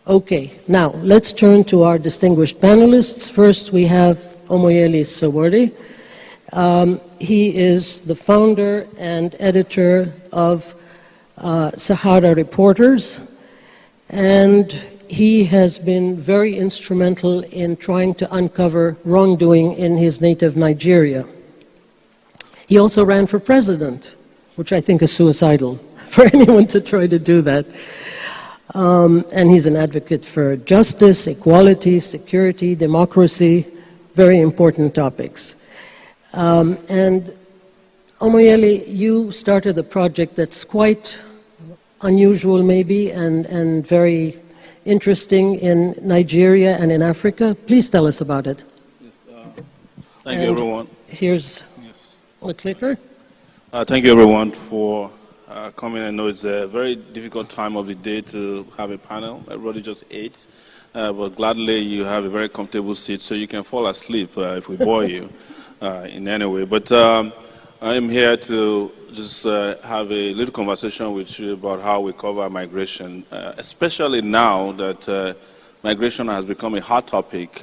Okay, now let's turn to our distinguished panelists. First, we have Omoyele Sowore. He is the founder and editor of Sahara Reporters, and he has been very instrumental in trying to uncover wrongdoing in his native Nigeria. He also ran for president, which I think is suicidal for anyone to try to do that. And he's an advocate for justice, equality, security, democracy, very important topics. And Omoyele, you started a project that's quite unusual maybe and very interesting in Nigeria and in Africa. Please tell us about it. Yes, thank you, everyone. Here's the clicker. Thank you, everyone, for coming. I know it's a very difficult time of the day to have a panel. Everybody just ate. But gladly you have a very comfortable seat so you can fall asleep if we bore you in any way. But I'm here to just have a little conversation with you about how we cover migration, especially now that migration has become a hot topic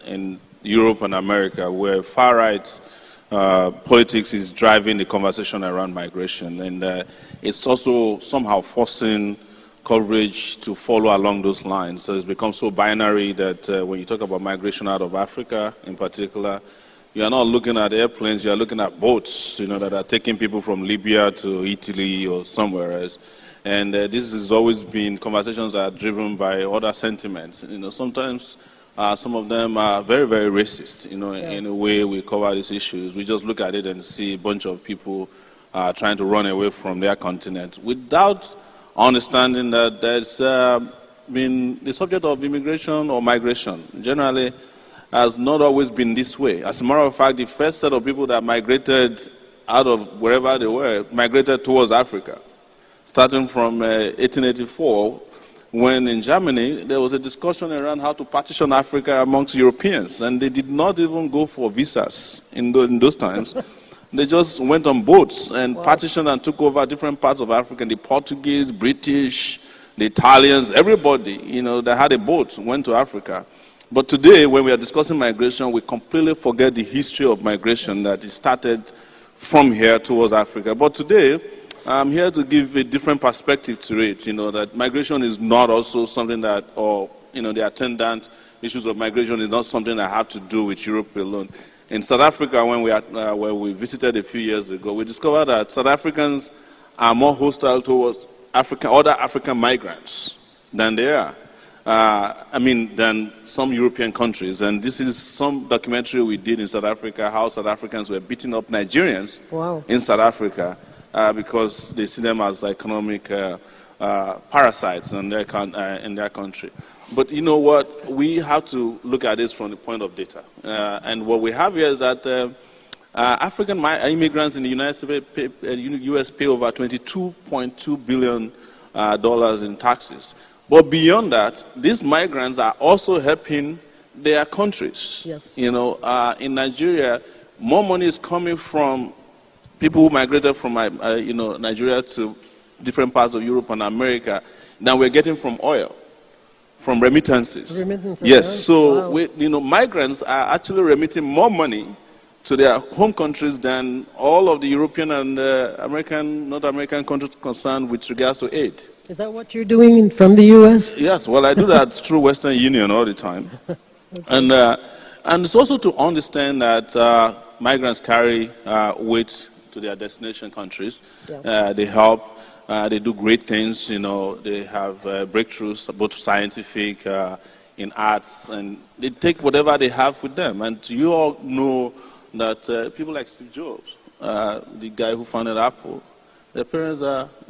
in Europe and America, where far-right politics is driving the conversation around migration. And it's also somehow forcing coverage to follow along those lines. So it's become so binary that when you talk about migration out of Africa in particular, you are not looking at airplanes, you are looking at boats, that are taking people from Libya to Italy or somewhere else. And this has always been conversations that are driven by other sentiments. Sometimes some of them are very, very racist, in the way we cover these issues. We just look at it and see a bunch of people trying to run away from their continent without understanding that there's been the subject of immigration or migration generally has not always been this way. As a matter of fact, the first set of people that migrated out of wherever they were migrated towards Africa, starting from 1884, when in Germany there was a discussion around how to partition Africa amongst Europeans, and they did not even go for visas in those times. They just went on boats and partitioned and took over different parts of Africa. The Portuguese, British, the Italians, everybody, that had a boat went to Africa. But today, when we are discussing migration, we completely forget the history of migration that it started from here towards Africa. But today, I'm here to give a different perspective to it, that migration is not also something that, or, the attendant issues of migration is not something that have to do with Europe alone. In South Africa, when where we visited a few years ago, we discovered that South Africans are more hostile towards other African migrants than they are. Than some European countries. And this is some documentary we did in South Africa, how South Africans were beating up Nigerians in South Africa because they see them as economic parasites in their country. But you know what? We have to look at this from the point of data. And what we have here is that African immigrants in the US pay over $22.2 billion in taxes. But beyond that, these migrants are also helping their countries. Yes. In Nigeria, more money is coming from people who migrated from Nigeria to different parts of Europe and America than we're getting from oil, from remittances. Yes. So migrants are actually remitting more money to their home countries than all of the European and North American countries concerned with regards to aid. Is that what you're doing from the U.S.? Yes, well, I do that through Western Union all the time. Okay. And it's also to understand that migrants carry weight to their destination countries. Yeah. They help, they do great things, they have breakthroughs, both scientific, in arts, and they take whatever they have with them. And you all know that people like Steve Jobs, the guy who founded Apple, their parents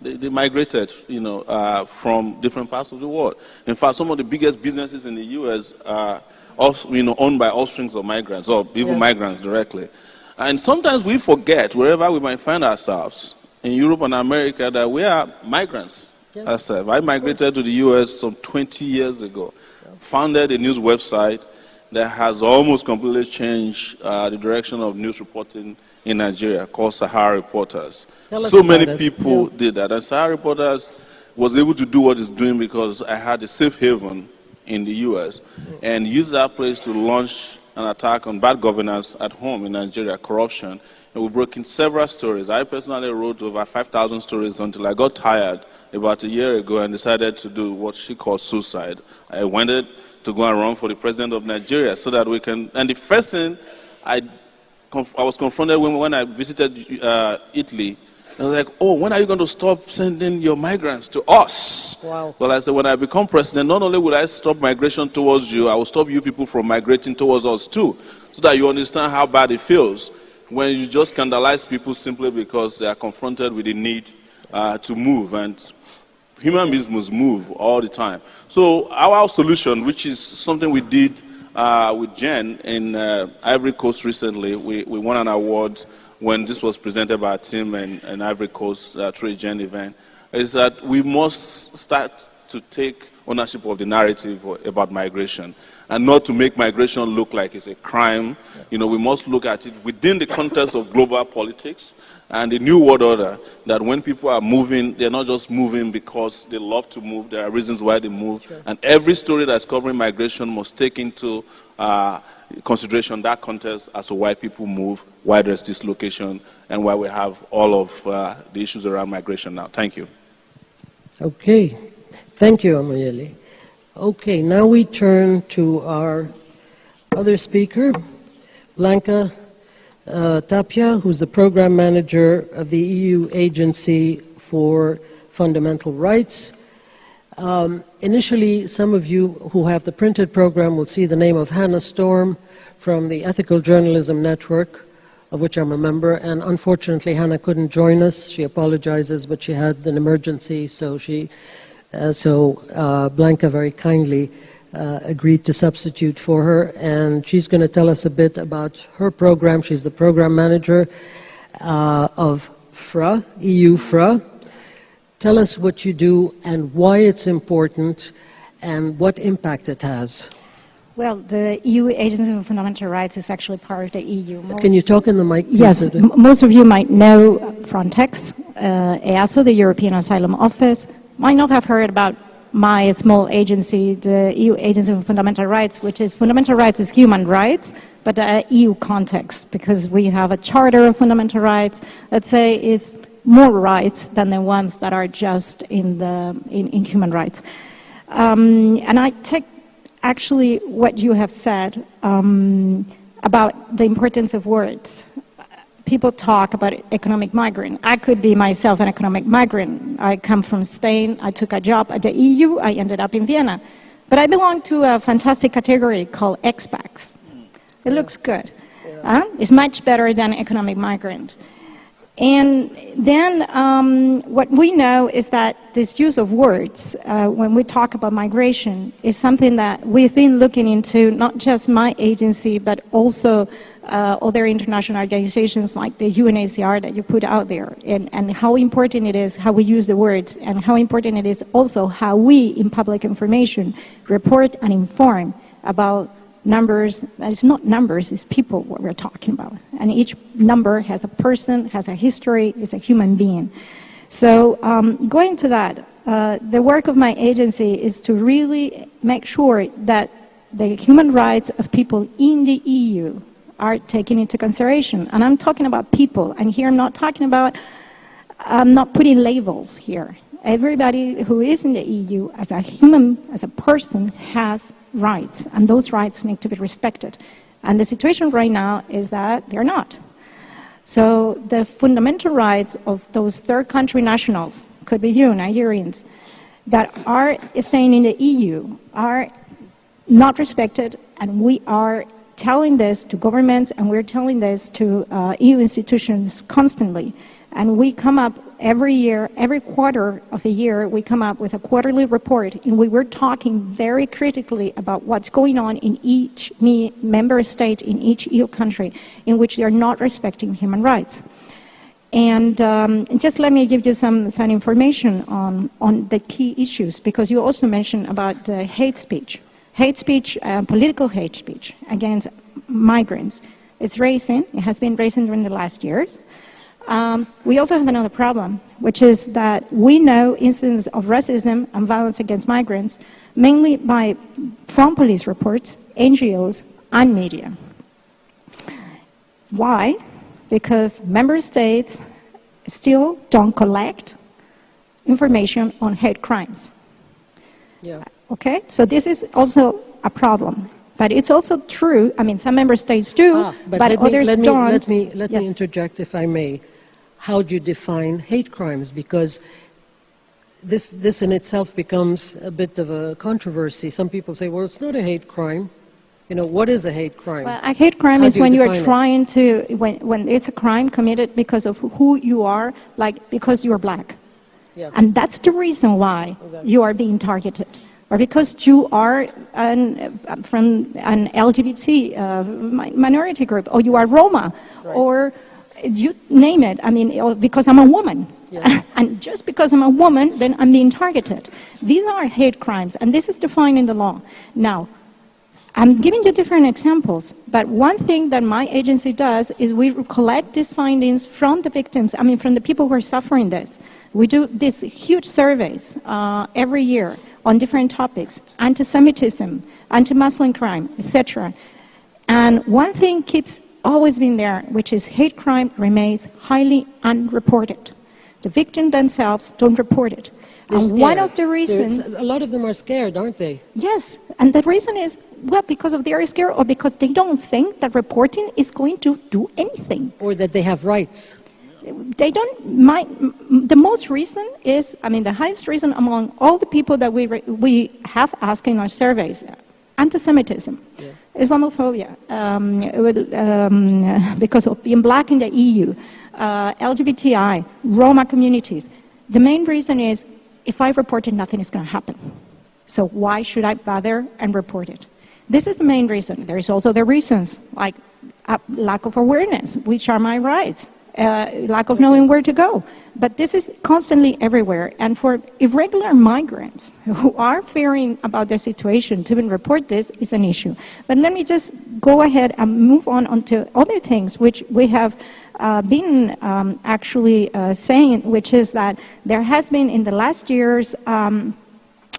they migrated, from different parts of the world. In fact, some of the biggest businesses in the U.S. are, owned by offsprings of migrants or even migrants directly. And sometimes we forget, wherever we might find ourselves, in Europe and America, that we are migrants ourselves. I migrated to the U.S. some 20 years ago, founded a news website that has almost completely changed the direction of news reporting in Nigeria, called Sahara Reporters. So many people did that. And Sahara Reporters was able to do what it's doing because I had a safe haven in the US and used that place to launch an attack on bad governance at home in Nigeria, corruption. And we broke in several stories. I personally wrote over 5,000 stories until I got tired about a year ago and decided to do what she called suicide. I wanted to go and run for the president of Nigeria so that we can, and the first thing I was confronted when I visited Italy, I was like, oh, when are you going to stop sending your migrants to us? Wow. Well, I said, when I become president, not only will I stop migration towards you, I will stop you people from migrating towards us too, so that you understand how bad it feels when you just scandalize people simply because they are confronted with the need to move. And human beings must move all the time. So our solution, which is something we did with Jen in Ivory Coast recently, we won an award when this was presented by our team in Ivory Coast through a Jen event, is that we must start to take ownership of the narrative about migration and not to make migration look like it's a crime. You know, we must look at it within the context of global politics and the new world order, that when people are moving, they're not just moving because they love to move. There are reasons why they move. Sure. And every story that's covering migration must take into consideration that context as to why people move, why there's dislocation, and why we have all of the issues around migration now. Thank you. Okay. Thank you, Omoyele. Okay, now we turn to our other speaker, Blanca Tapia, who's the program manager of the EU Agency for Fundamental Rights. Initially, some of you who have the printed program will see the name of Hannah Storm from the Ethical Journalism Network, of which I'm a member, and unfortunately Hannah couldn't join us. She apologizes, but she had an emergency, so Blanca very kindly agreed to substitute for her, and she's going to tell us a bit about her program. She's the program manager of FRA, EU FRA. Tell us what you do and why it's important and what impact it has. Well, the EU Agency for Fundamental Rights is actually part of the EU. Can you talk in the mic? Yes, most of you might know Frontex, EASO, the European Asylum Office, might not have heard about my small agency, the EU Agency for Fundamental Rights, which is fundamental rights is human rights, but EU context, because we have a Charter of Fundamental Rights. Let's say it's more rights than the ones that are just in human rights. And I take actually what you have said about the importance of words. People talk about economic migrant. I could be myself an economic migrant. I come from Spain. I took a job at the EU. I ended up in Vienna. But I belong to a fantastic category called expats. It looks good. It's much better than economic migrant. And then what we know is that this use of words, when we talk about migration, is something that we've been looking into, not just my agency, but also other international organizations like the UNHCR that you put out there, and how important it is how we use the words, and how important it is also how we, in public information, report and inform about numbers. It's not numbers, it's people what we're talking about. And each number has a person, has a history, is a human being. So going to that, the work of my agency is to really make sure that the human rights of people in the EU are taken into consideration. And I'm talking about people, and here I'm not talking about, I'm not putting labels here. Everybody who is in the EU as a human, as a person, has rights, and those rights need to be respected. And the situation right now is that they're not. So the fundamental rights of those third country nationals, could be you, Nigerians, that are staying in the EU are not respected, and we are telling this to governments, and we're telling this to EU institutions constantly. And we come up every year, every quarter of the year, we come up with a quarterly report in which we're talking very critically about what's going on in each member state, in each EU country, in which they're not respecting human rights. And just let me give you some information on the key issues, because you also mentioned about hate speech. Hate speech, political hate speech against migrants. It's rising. It has been rising during the last years. We also have another problem, which is that we know incidents of racism and violence against migrants, mainly from police reports, NGOs, and media. Why? Because member states still don't collect information on hate crimes. Yeah. Okay? So this is also a problem. But it's also true, I mean, some member states do, but others don't. Let me Yes. interject, if I may. How do you define hate crimes? Because this in itself becomes a bit of a controversy. Some people say, well, it's not a hate crime. You know, what is a hate crime? Well, a hate crime How is do you when you are define it? trying to, when it's a crime committed because of who you are, like because you're black. Yeah. And that's the reason why Exactly. you are being targeted. Or because you are from an LGBT minority group, or you are Roma, Right. or you name it. I mean, or because I'm a woman. Yeah. And just because I'm a woman, then I'm being targeted. These are hate crimes, and this is defined in the law. Now, I'm giving you different examples, but one thing that my agency does is we collect these findings from the victims, I mean from the people who are suffering this. We do these huge surveys every year on different topics, anti-Semitism, anti-Muslim crime, etc. And one thing keeps always been there, which is hate crime remains highly unreported. The victims themselves don't report it. They're And one scared. of the reasons... A lot of them are scared, aren't they? Yes, and the reason is, well, because of they're scared or because they don't think that reporting is going to do anything. Or that they have rights. They don't, the most reason is, I mean, the highest reason among all the people that we have asked in our surveys, anti-Semitism, Yeah. Islamophobia, because of being black in the EU, LGBTI, Roma communities. The main reason is, if I report it, nothing is going to happen. So why should I bother and report it? This is the main reason. There is also the reasons, like lack of awareness, which are my rights, lack of knowing where to go. But this is constantly everywhere. And for irregular migrants who are fearing about their situation to even report this is an issue. But let me just go ahead and move on to other things which we have been actually saying, which is that there has been in the last years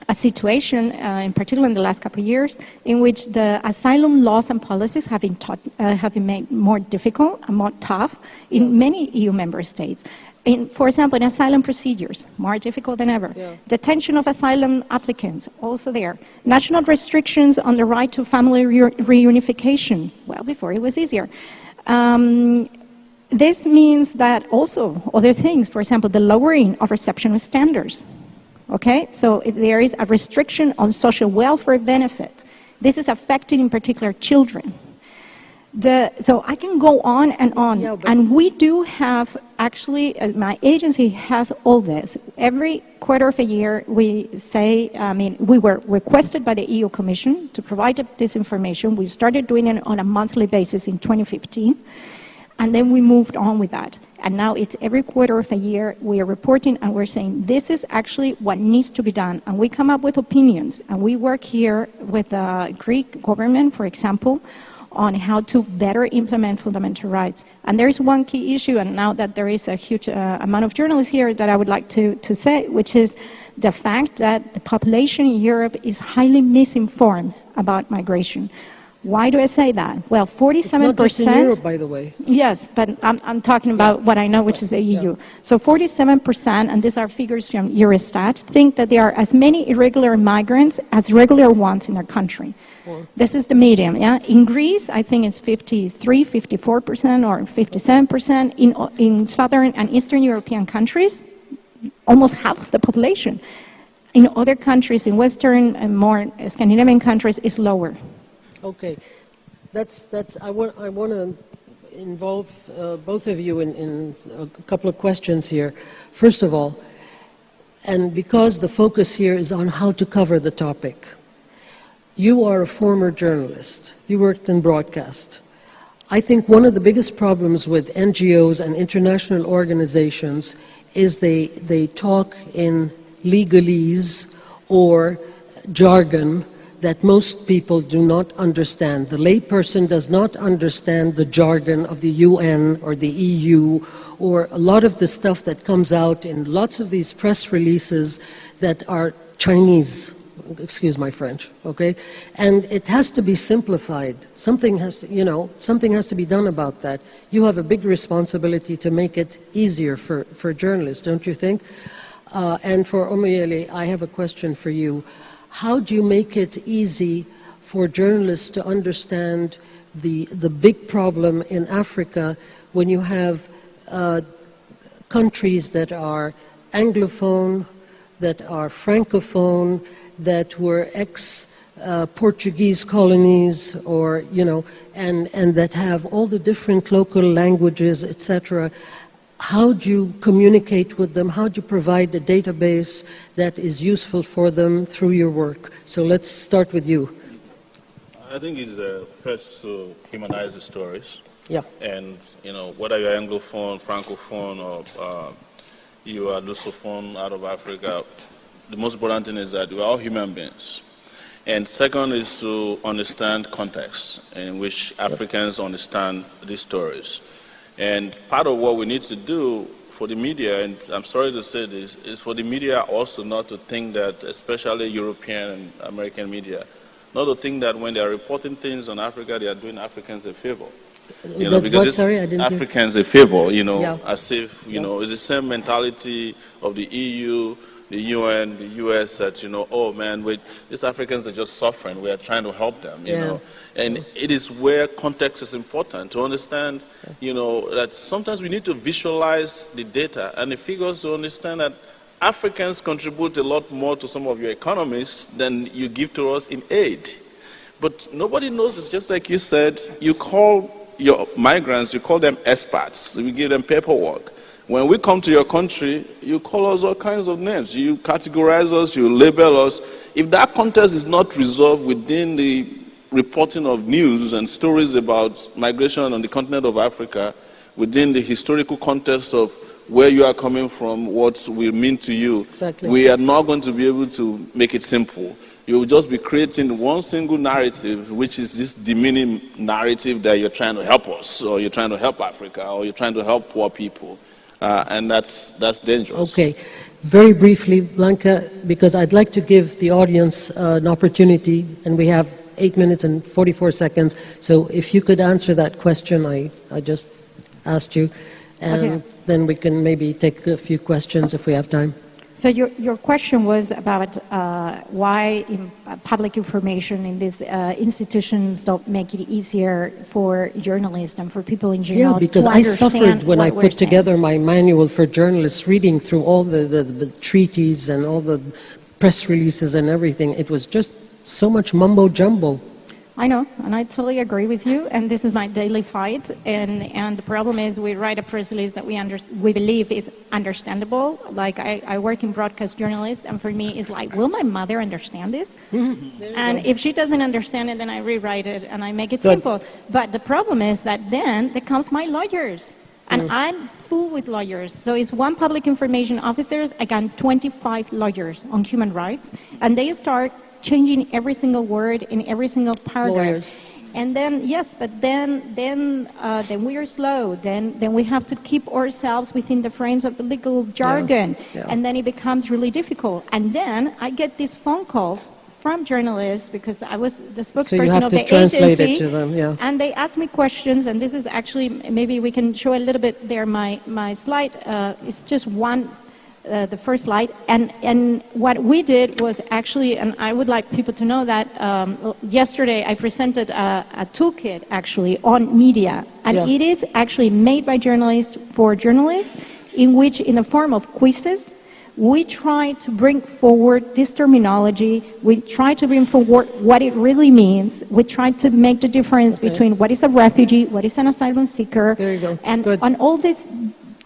a situation, in particular in the last couple of years, in which the asylum laws and policies have been made more difficult and more tough in many EU member states. For example, in asylum procedures, more difficult than ever. Yeah. Detention of asylum applicants, also there. National restrictions on the right to family reunification. Well, before it was easier. This means that also other things, for example, the lowering of reception standards. Okay, so there is a restriction on social welfare benefits. This is affecting in particular children. So I can go on and on, Yeah, and we do have, actually, my agency has all this. Every quarter of a year we say, I mean, we were requested by the EU Commission to provide this information. We started doing it on a monthly basis in 2015, and then we moved on with that. And now it's every quarter of a year we are reporting and we're saying this is actually what needs to be done. And we come up with opinions. And we work here with the Greek government, for example, on how to better implement fundamental rights. And there is one key issue, and now that there is a huge amount of journalists here that I would like to say, which is the fact that the population in Europe is highly misinformed about migration. Why do I say that? Well, 47%... It's not just in Europe, by the way. Yes, but I'm talking about what I know, which is the EU. So 47%, and these are figures from Eurostat, think that there are as many irregular migrants as regular ones in their country. This is the median, yeah? In Greece, I think it's 53, 54%, or 57%. In southern and eastern European countries, almost half of the population. In other countries, in Western and more Scandinavian countries, it's lower. Okay, I want to involve both of you in a couple of questions here. First of all, and because the focus here is on how to cover the topic, you are a former journalist. You worked in broadcast. I think one of the biggest problems with NGOs and international organizations is they talk in legalese or jargon that most people do not understand. The layperson does not understand the jargon of the UN or the EU or a lot of the stuff that comes out in lots of these press releases that are Chinese. Excuse my French, okay? And it has to be simplified. Something has to, something has to be done about that. You have a big responsibility to make it easier for journalists, don't you think? And for Omoyele, I have a question for you. How do you make it easy for journalists to understand the big problem in Africa when you have countries that are Anglophone, that are Francophone, that were ex-Portuguese colonies, or, and that have all the different local languages, etc. How do you communicate with them? How do you provide a database that is useful for them through your work? So let's start with you. I think it's first to humanize the stories. Yeah. And, whether you're Anglophone, Francophone, or you are Lusophone out of Africa, the most important thing is that we're all human beings. And second is to understand context in which Africans understand these stories. And part of what we need to do for the media, and I'm sorry to say this, is for the media also not to think that, especially European and American media, not to think that when they are reporting things on Africa, they are doing Africans a favor. Because sorry, I didn't Africans a favor, Yeah. as if, it's the same mentality of the EU, the UN, the US, that, oh man, these Africans are just suffering. We are trying to help them, you know. And it is where context is important to understand, that sometimes we need to visualize the data and the figures to understand that Africans contribute a lot more to some of your economies than you give to us in aid. But nobody knows. It's just like you said, you call your migrants, you call them expats, you give them paperwork. When we come to your country, you call us all kinds of names. You categorize us, you label us. If that context is not resolved within the reporting of news and stories about migration on the continent of Africa, within the historical context of where you are coming from, what will mean to you, exactly. We are not going to be able to make it simple. You will just be creating one single narrative, which is this demeaning narrative that you're trying to help us, or you're trying to help Africa, or you're trying to help poor people. And that's dangerous. Okay. Very briefly, Blanca, because I'd like to give the audience an opportunity, and we have 8 minutes and 44 seconds. So if you could answer that question I just asked you, and then we can maybe take a few questions if we have time. So your question was about why public information in these institutions don't make it easier for journalists and for people in general. Yeah, because to I suffered when I put together my manual for journalists, reading through all the treaties and all the press releases and everything. It was just so much mumbo jumbo. I know, and I totally agree with you, and this is my daily fight, and the problem is we write a press release that we believe is understandable. Like, I work in broadcast journalist, and for me it's like, will my mother understand this? And if she doesn't understand it, then I rewrite it, and I make it simple. But the problem is that then there comes my lawyers, and I'm full with lawyers. So it's one public information officer against 25 lawyers on human rights, and they start changing every single word in every single paragraph. Lawyers. And then, yes, but then we are slow. Then we have to keep ourselves within the frames of the legal jargon. And then it becomes really difficult. And then I get these phone calls from journalists, because I was the spokesperson of the agency. So you have to translate it to them, And they ask me questions, and this is actually, maybe we can show a little bit there, my slide. It's just one, the first slide, and what we did was actually, and I would like people to know that yesterday I presented a toolkit actually on media, and it is actually made by journalists for journalists, in which, in the form of quizzes, we try to bring forward this terminology. We try to bring forward what it really means. We try to make the difference between what is a refugee, what is an asylum seeker, and on all these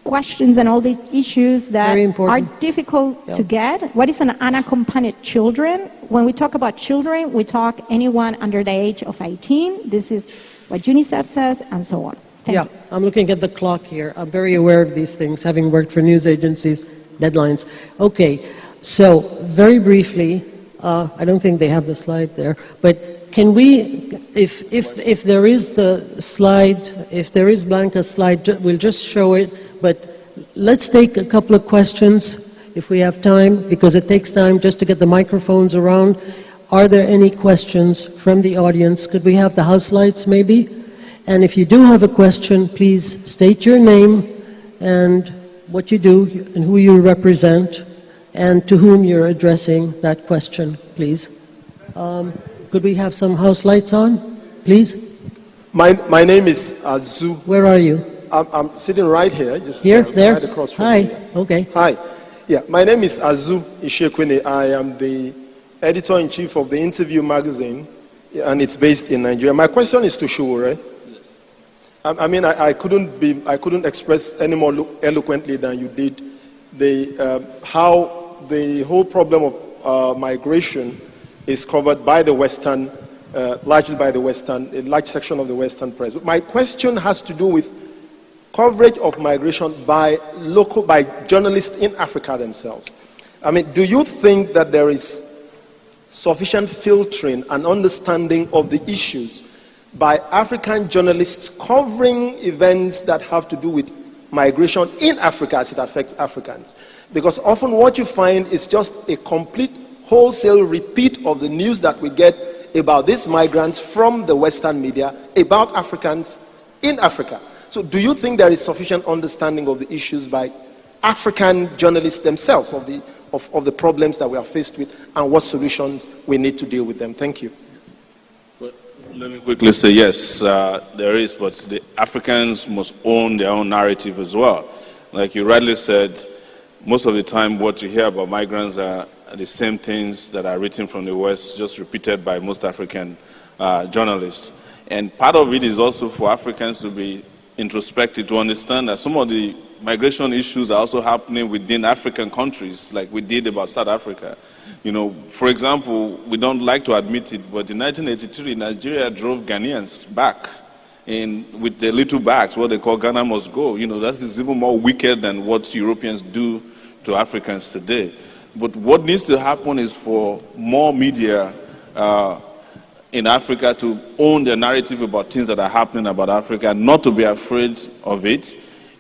questions and all these issues that are difficult to get. What is an unaccompanied children? When we talk about children, we talk anyone under the age of 18. This is what UNICEF says, and so on. Thank you. I'm looking at the clock here. I'm very aware of these things, having worked for news agencies, deadlines. Okay, so very briefly, I don't think they have the slide there, but can we, if there is the slide, if there is Blanca's slide, we'll just show it, but let's take a couple of questions if we have time, because it takes time just to get the microphones around. Are there any questions from the audience? Could we have the house lights maybe? And if you do have a question, please state your name and what you do and who you represent and to whom you're addressing that question, please. Could we have some house lights on, please? My name is Azu. Where are you? I'm sitting right here. Just Here? There? right across from Hi. you. Yes. Okay. Hi. Yeah, my name is Azu Ishekwene. I am the editor-in-chief of the Interview magazine, and it's based in Nigeria. My question is to Sowore. I mean, I couldn't express any more eloquently than you did how the whole problem of migration is covered by the Western, largely by the Western, a large section of the Western press. My question has to do with coverage of migration by journalists in Africa themselves. I mean, do you think that there is sufficient filtering and understanding of the issues by African journalists covering events that have to do with migration in Africa as it affects Africans? Because often what you find is just a complete wholesale repeat of the news that we get about these migrants from the Western media about Africans in Africa. So do you think there is sufficient understanding of the issues by African journalists themselves of the problems that we are faced with and what solutions we need to deal with them? Thank you. Well, let me quickly say yes, there is, but the Africans must own their own narrative as well. Like you rightly said, most of the time what you hear about migrants are the same things that are written from the West, just repeated by most African journalists. And part of it is also for Africans to be introspective, to understand that some of the migration issues are also happening within African countries, like we did about South Africa. You know, for example, we don't like to admit it, but in 1983, Nigeria drove Ghanaians back with the little bags, what they call Ghana must go. You know, that is even more wicked than what Europeans do to Africans today. But what needs to happen is for more media in Africa to own their narrative about things that are happening about Africa, not to be afraid of it.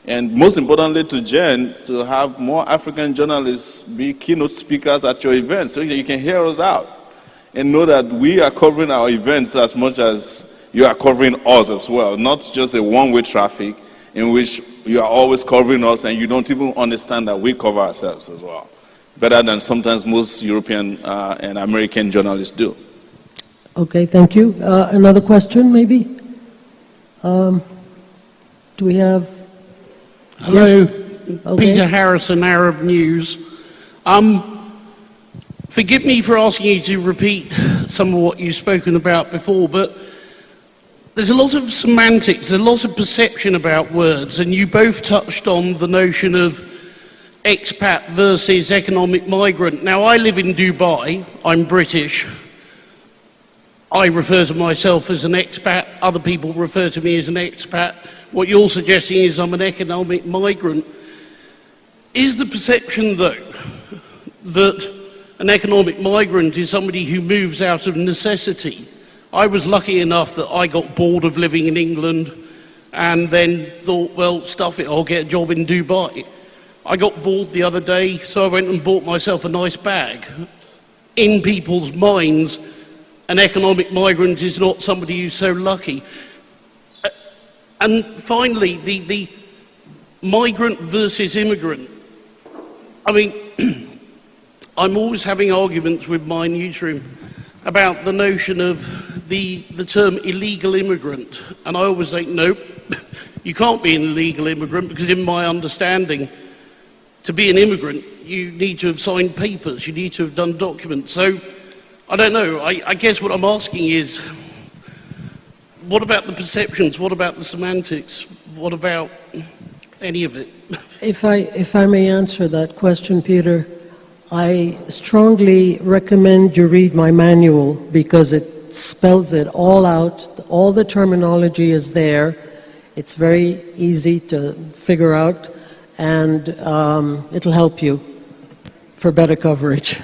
And most importantly to Jen, to have more African journalists be keynote speakers at your events so you can hear us out and know that we are covering our events as much as you are covering us as well, not just a one-way traffic in which you are always covering us and you don't even understand that we cover ourselves as well, better than sometimes most European and American journalists do. Okay, thank you. Another question, maybe? Do we have... Hello, yes? Okay. Peter Harrison, Arab News. Forgive me for asking you to repeat some of what you've spoken about before, but there's a lot of semantics, there's a lot of perception about words, and you both touched on the notion of expat versus economic migrant. Now, I live in Dubai, I'm British. I refer to myself as an expat, other people refer to me as an expat. What you're suggesting is I'm an economic migrant. Is the perception, though, that an economic migrant is somebody who moves out of necessity? I was lucky enough that I got bored of living in England and then thought, well, stuff it, I'll get a job in Dubai. I got bored the other day, so I went and bought myself a nice bag. In people's minds, an economic migrant is not somebody who's so lucky. And finally, the migrant versus immigrant. I mean, I'm always having arguments with my newsroom about the notion of the term illegal immigrant. And I always think, nope, you can't be an illegal immigrant because in my understanding, to be an immigrant, you need to have signed papers, you need to have done documents. So, I don't know, I guess what I'm asking is, what about the perceptions? What about the semantics? What about any of it? If I may answer that question, Peter, I strongly recommend you read my manual because it spells it all out. All the terminology is there. It's very easy to figure out, and it'll help you for better coverage.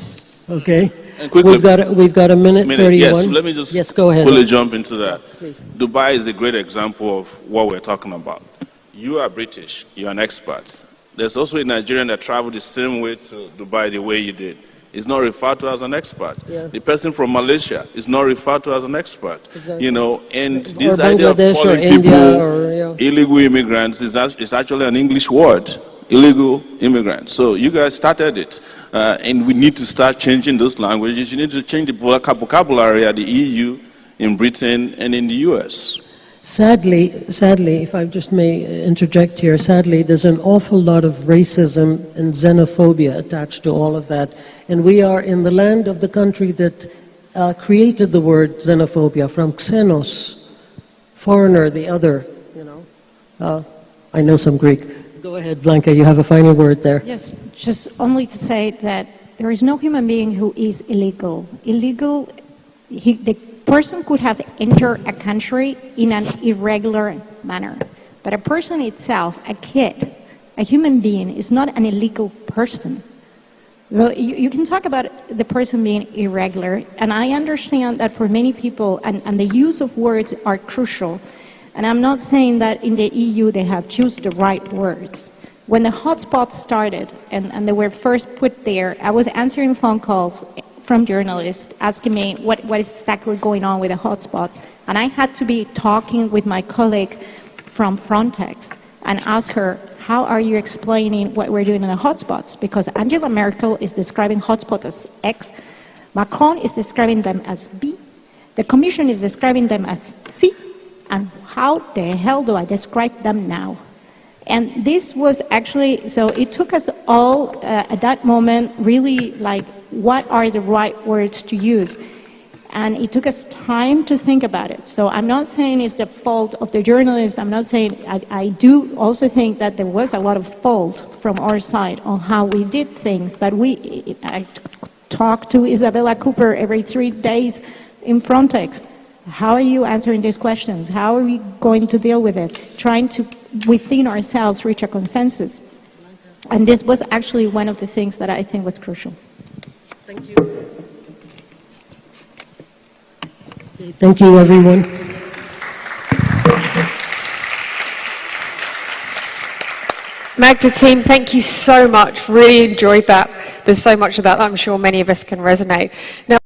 Okay? And quickly, we've got a minute 31. Yes, let me just yes, go ahead. quickly jump into that. Please. Dubai is a great example of what we're talking about. You are British, you're an expat. There's also a Nigerian that traveled the same way to Dubai the way you did. Is not referred to as an expat. Yeah. The person from Malaysia is not referred to as an expat. Exactly. You know, and Or this idea of Bangladesh or calling India people or, yeah. illegal immigrants is actually an English word. Illegal immigrants. So you guys started it, and we need to start changing those languages. You need to change the vocabulary at the EU, in Britain, and in the US. Sadly, if I just may interject here, sadly, there's an awful lot of racism and xenophobia attached to all of that. And we are in the land of the country that created the word xenophobia, from xenos, foreigner, the other, you know. I know some Greek. Go ahead, Blanca, you have a final word there. Yes, just only to say that there is no human being who is illegal. Illegal, the person could have entered a country in an irregular manner. But a person itself, a kid, a human being, is not an illegal person. So you can talk about the person being irregular, and I understand that for many people, and the use of words are crucial. And I'm not saying that in the EU they have chosen the right words. When the hotspots started and they were first put there, I was answering phone calls from journalists asking me what is exactly going on with the hotspots. And I had to be talking with my colleague from Frontex and ask her, how are you explaining what we're doing in the hotspots? Because Angela Merkel is describing hotspots as X, Macron is describing them as B, the Commission is describing them as C, and how the hell do I describe them now? And this was actually, so it took us all at that moment really like, what are the right words to use? And it took us time to think about it. So I'm not saying it's the fault of the journalists. I'm not saying, I do also think that there was a lot of fault from our side on how we did things. But I talk to Isabella Cooper every 3 days in Frontex. How are you answering these questions? How are we going to deal with it? Trying to, within ourselves, reach a consensus. And this was actually one of the things that I think was crucial. Thank you. Thank you, everyone. Magda team, thank you so much. Really enjoyed that. There's so much of that I'm sure many of us can resonate. Now,